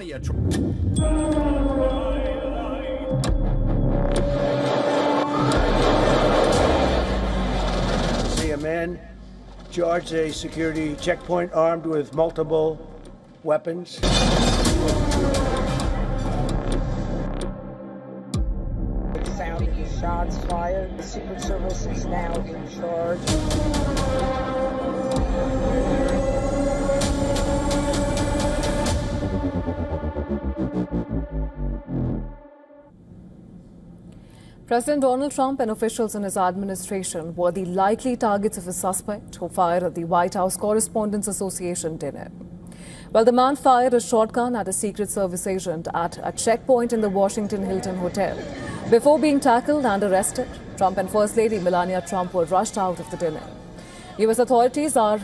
Melania Trump. See a man charge a security checkpoint armed with multiple weapons. Sound of the shots fired. The Secret Service is now in charge. President Donald Trump and officials in his administration were the likely targets of a suspect who fired at the White House Correspondents Association dinner. Well, the man fired a shotgun at a Secret Service agent at a checkpoint in the Washington Hilton Hotel. Before being tackled and arrested, Trump and First Lady Melania Trump were rushed out of the dinner. U.S. authorities are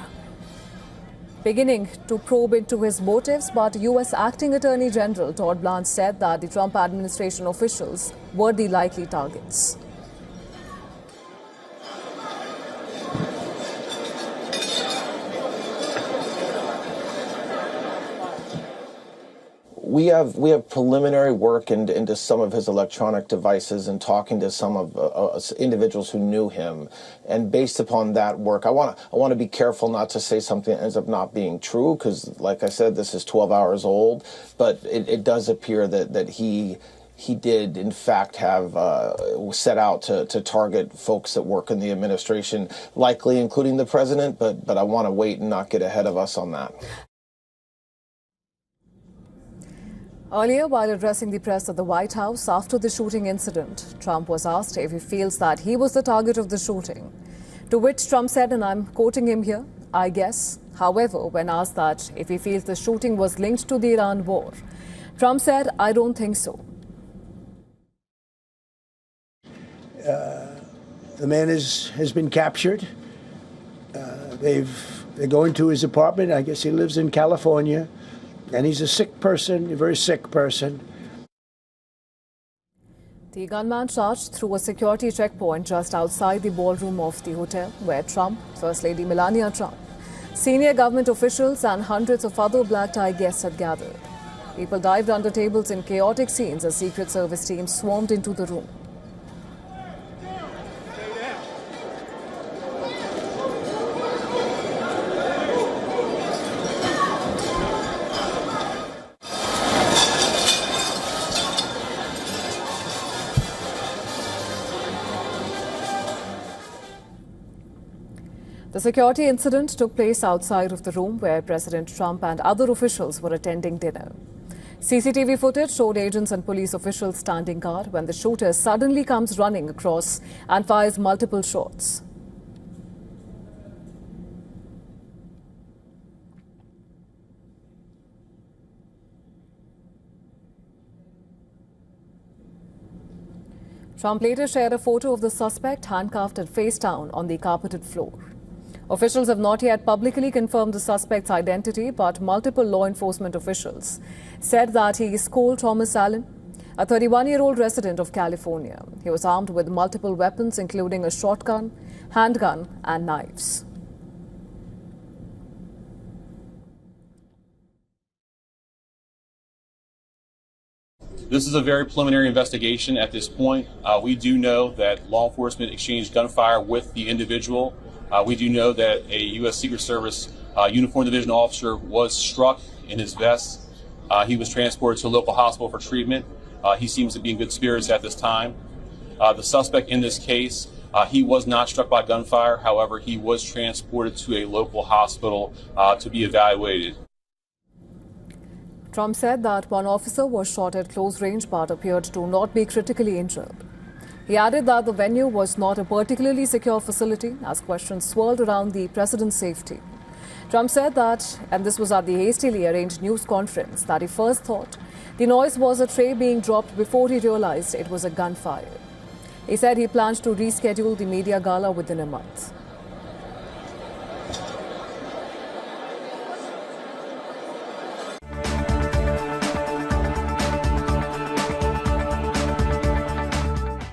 beginning to probe into his motives, but U.S. Acting Attorney General Todd Blanche said that the Trump administration officials were the likely targets. We have preliminary work into some of his electronic devices and talking to some of individuals who knew him, and based upon that work, I want to be careful not to say something that ends up not being true, because, like I said, this is 12 hours old. But it does appear that he did, in fact, have set out to target folks that work in the administration, likely including the president. But I want to wait and not get ahead of us on that. Earlier, while addressing the press at the White House after the shooting incident, Trump was asked if he feels that he was the target of the shooting. To which Trump said, and I'm quoting him here, "I guess." However, when asked that if he feels the shooting was linked to the Iran war, Trump said, "I don't think so." The man has been captured. They're going to his apartment. I guess he lives in California. And he's a sick person, a very sick person. The gunman charged through a security checkpoint just outside the ballroom of the hotel where Trump, First Lady Melania Trump, senior government officials and hundreds of other black-tie guests had gathered. People dived under tables in chaotic scenes as Secret Service teams swarmed into the room. The security incident took place outside of the room where President Trump and other officials were attending dinner. CCTV footage showed agents and police officials standing guard when the shooter suddenly comes running across and fires multiple shots. Trump later shared a photo of the suspect handcuffed and face down on the carpeted floor. Officials have not yet publicly confirmed the suspect's identity, but multiple law enforcement officials said that he is Cole Thomas Allen, a 31-year-old resident of California. He was armed with multiple weapons, including a shotgun, handgun, and knives. This is a very preliminary investigation at this point. We do know that law enforcement exchanged gunfire with the individual. We do know that a U.S. Secret Service uniformed division officer was struck in his vest. He was transported to a local hospital for treatment. He seems to be in good spirits at this time. The suspect in this case, he was not struck by gunfire. However, he was transported to a local hospital to be evaluated. Trump said that one officer was shot at close range but appeared to not be critically injured. He added that the venue was not a particularly secure facility as questions swirled around the president's safety. Trump said that, and this was at the hastily arranged news conference, that he first thought the noise was a tray being dropped before he realized it was a gunfire. He said he plans to reschedule the media gala within a month.